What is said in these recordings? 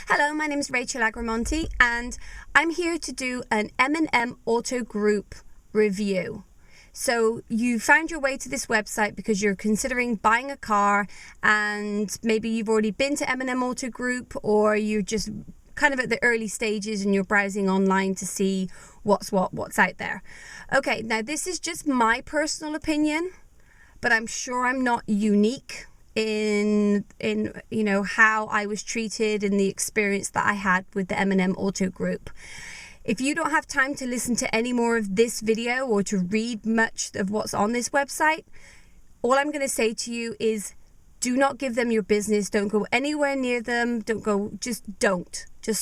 Hello, my name is Rachel Agramonte and I'm here to do an M&M Auto Group review. So you found your way to this website because you're considering buying a car, and maybe you've already been to M&M Auto Group, or you're just kind of at the early stages and you're browsing online to see what's out there. Okay, now this is just my personal opinion, but I'm sure I'm not unique in how I was treated and the experience that I had with the M&M Auto Group. If you don't have time to listen to any more of this video or to read much of what's on this website, all I'm going to say to you is do not give them your business. Don't go anywhere near them. Just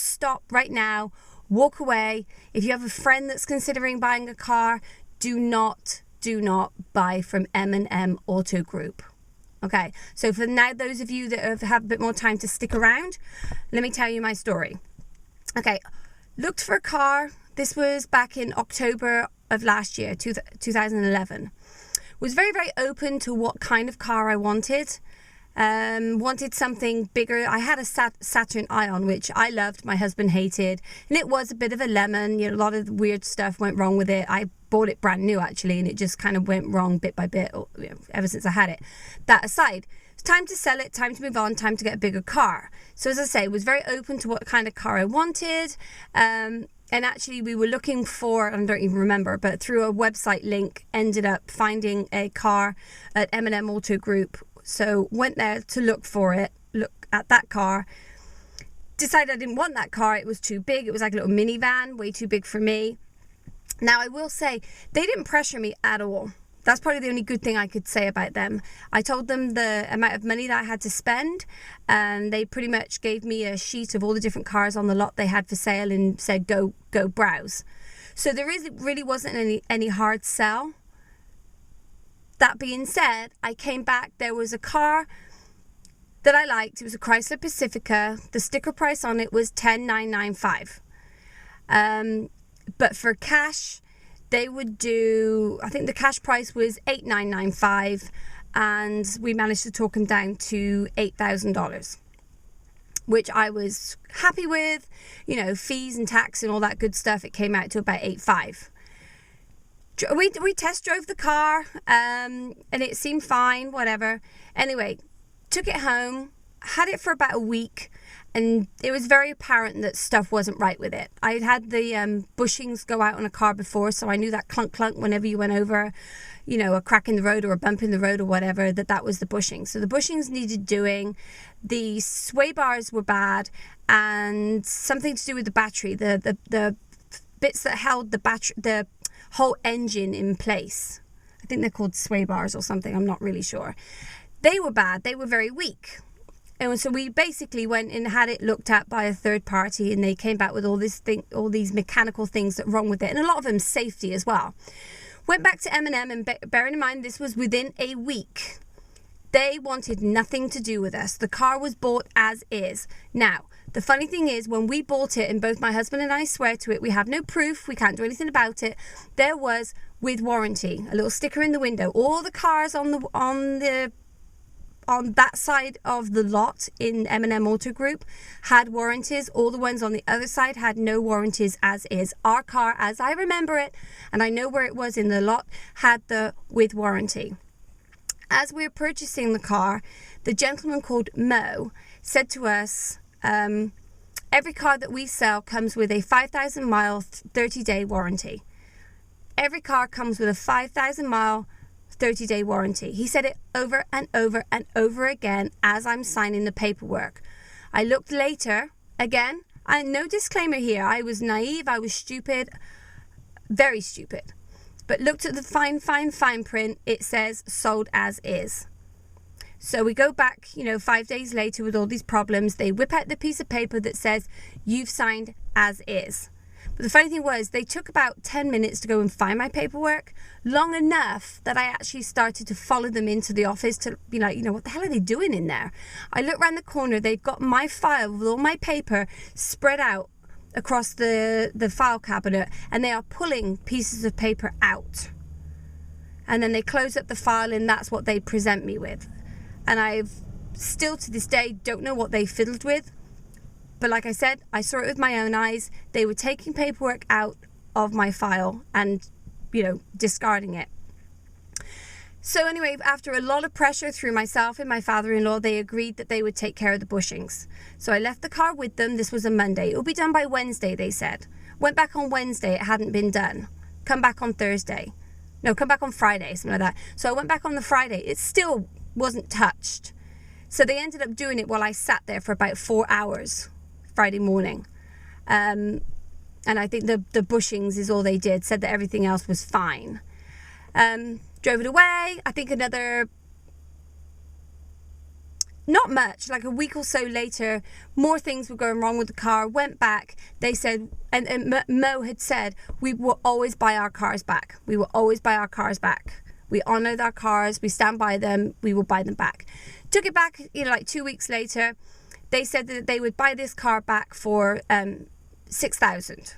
stop right now. Walk away. If you have a friend that's considering buying a car, do not buy from M&M Auto Group. Okay, so for now, those of you that have a bit more time to stick around, let me tell you my story. Okay, looked for a car. This was back in October of last year, 2011. Was very, very open to what kind of car I wanted. Wanted something bigger. I had a Saturn Ion, which I loved, my husband hated, and it was a bit of a lemon. A lot of weird stuff went wrong with it. I bought it brand new actually, and it just kind of went wrong bit by bit ever since I had it. That aside, it's time to sell it, time to move on, time to get a bigger car. So as I say, was very open to what kind of car I wanted. And actually we were looking for, I don't even remember, but through a website link ended up finding a car at M&M Auto Group. So went there to look at that car. Decided I didn't want that car. It was too big. It was like a little minivan, way too big for me. Now I will say they didn't pressure me at all. That's probably the only good thing I could say about them. I told them the amount of money that I had to spend, and they pretty much gave me a sheet of all the different cars on the lot they had for sale and said go browse. So there really wasn't any hard sell. That being said, I came back. There was a car that I liked. It was a Chrysler Pacifica. The sticker price on it was $10,995. But for cash, they would do, I think the cash price was $8,995, and we managed to talk them down to $8,000, which I was happy with. Fees and tax and all that good stuff. It came out to about $8,500. We test drove the car, and it seemed fine, whatever. Anyway, took it home, had it for about a week, and it was very apparent that stuff wasn't right with it. I had the bushings go out on a car before, so I knew that clunk whenever you went over, a crack in the road or a bump in the road or whatever, that was the bushing. So the bushings needed doing. The sway bars were bad, and something to do with the battery, the bits that held the battery, the whole engine in place. I think they're called sway bars or something. I'm not really sure. They were bad. They were very weak. And so we basically went and had it looked at by a third party, and they came back with all these mechanical things that were wrong with it, and a lot of them safety as well. Went back to M&M, and bearing in mind this was within a week, they wanted nothing to do with us. The car was bought as is. Now, the funny thing is, when we bought it, and both my husband and I swear to it, we have no proof, we can't do anything about it, there was with warranty, a little sticker in the window. All the cars on that side of the lot in M&M Auto Group had warranties. All the ones on the other side had no warranties as is. Our car, as I remember it, and I know where it was in the lot, had the with warranty. As we were purchasing the car, the gentleman called Mo said to us, every car that we sell comes with a 5,000 mile 30-day warranty. Every car comes with a 5,000 mile 30-day warranty. He said it over and over and over again as I'm signing the paperwork. I looked later, again, no disclaimer here, I was naive, I was stupid, very stupid. But looked at the fine print, it says sold as is. So we go back, 5 days later with all these problems. They whip out the piece of paper that says you've signed as is. But the funny thing was, they took about 10 minutes to go and find my paperwork, long enough that I actually started to follow them into the office to be like, what the hell are they doing in there? I look around the corner, they've got my file with all my paper spread out across the file cabinet, and they are pulling pieces of paper out. And then they close up the file, and that's what they present me with. And I've still to this day don't know what they fiddled with, But like I said, I saw it with my own eyes. They were taking paperwork out of my file and, discarding it. So anyway, after a lot of pressure through myself and my father-in-law, they agreed that they would take care of the bushings. So I left the car with them. This was a Monday. It will be done by Wednesday, they said. Went back on Wednesday. It hadn't been done. Come back on Thursday. No, come back on Friday, something like that. So I went back on the Friday. It still wasn't touched. So they ended up doing it while I sat there for about 4 hours Friday morning. And I think the bushings is all they did. Said that everything else was fine. Drove it away. I think not much, like a week or so later, more things were going wrong with the car. Went back. They said, and Mo had said, we will always buy our cars back. We will always buy our cars back. We honor our cars. We stand by them. We will buy them back. Took it back, like 2 weeks later. They said that they would buy this car back for $6,000.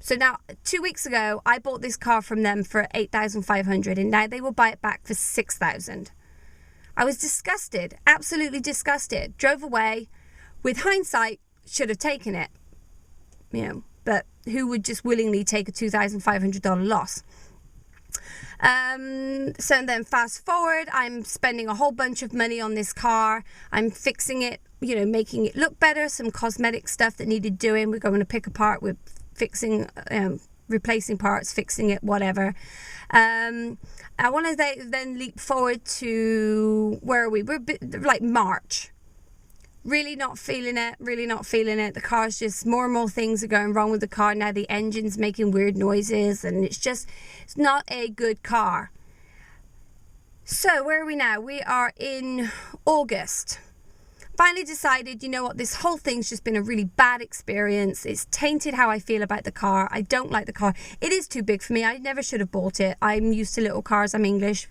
So now, 2 weeks ago, I bought this car from them for $8,500, and now they will buy it back for $6,000. I was disgusted, absolutely disgusted. Drove away. With hindsight, should have taken it, but who would just willingly take a $2,500 loss? So then fast forward, I'm spending a whole bunch of money on this car. I'm fixing it, making it look better, some cosmetic stuff that needed doing. We're going to pick apart, we're fixing, replacing parts, fixing it, whatever. I want to then leap forward to, where are we? We're like March. Really not feeling it, The car's just, more and more things are going wrong with the car. Now the engine's making weird noises, and it's not a good car. So where are we now? We are in August. Finally decided, this whole thing's just been a really bad experience. It's tainted how I feel about the car. I don't like the car. It is too big for me. I never should have bought it. I'm used to little cars. I'm English.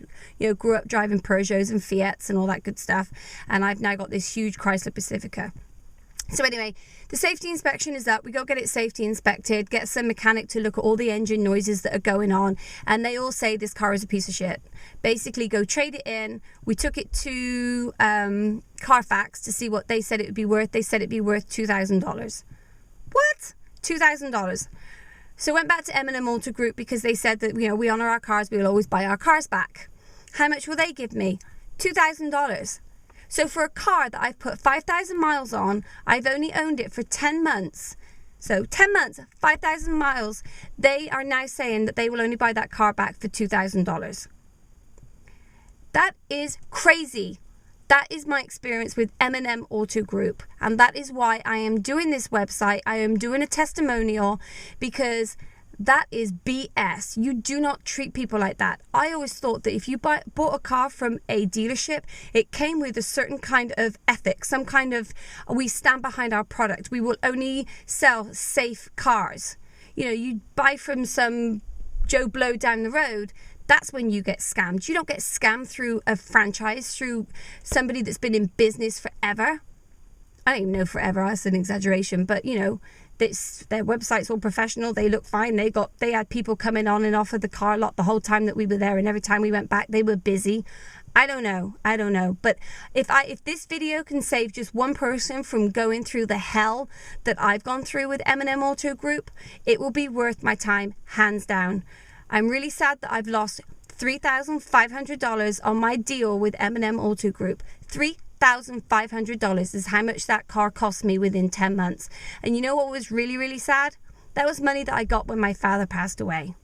Grew up driving Peugeots and Fiats and all that good stuff. And I've now got this huge Chrysler Pacifica. So anyway, the safety inspection is up. We go get it safety inspected, get some mechanic to look at all the engine noises that are going on. And they all say this car is a piece of shit. Basically, go trade it in. We took it to Carfax to see what they said it would be worth. They said it'd be worth $2,000. What? $2,000. So went back to M&M Auto Group because they said that, we honor our cars. We will always buy our cars back. How much will they give me? $2,000. So for a car that I've put 5,000 miles on, I've only owned it for 10 months. So 10 months, 5,000 miles, they are now saying that they will only buy that car back for $2,000. That is crazy. That is my experience with M&M Auto Group. And that is why I am doing this website. I am doing a testimonial, because that is BS. You do not treat people like that. I always thought that if you bought a car from a dealership, it came with a certain kind of ethic, some kind of, we stand behind our product. We will only sell safe cars. You buy from some Joe Blow down the road, that's when you get scammed. You don't get scammed through a franchise, through somebody that's been in business forever. I don't even know forever, that's an exaggeration, but their website's all professional. They look fine. They had people coming on and off of the car lot the whole time that we were there, and every time we went back they were busy. I don't know. But if this video can save just one person from going through the hell that I've gone through with M&M Auto Group, it will be worth my time, hands down. I'm really sad that I've lost $3,500 on my deal with M&M Auto Group. $3,500 is how much that car cost me within 10 months. And you know what was really, really sad? That was money that I got when my father passed away.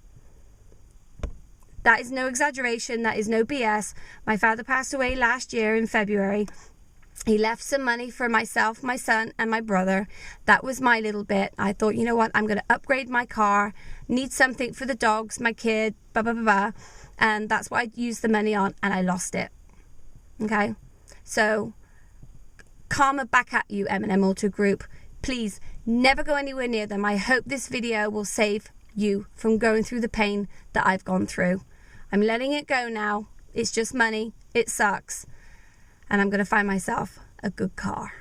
That is no exaggeration. That is no BS. My father passed away last year in February. He left some money for myself, my son, and my brother. That was my little bit. I thought, you know what? I'm going to upgrade my car. Need something for the dogs, my kid, blah, blah, blah, blah. And that's what I used the money on, and I lost it. Okay? So, karma back at you, M&M Auto Group. Please, never go anywhere near them. I hope this video will save you from going through the pain that I've gone through. I'm letting it go now. It's just money. It sucks. And I'm going to find myself a good car.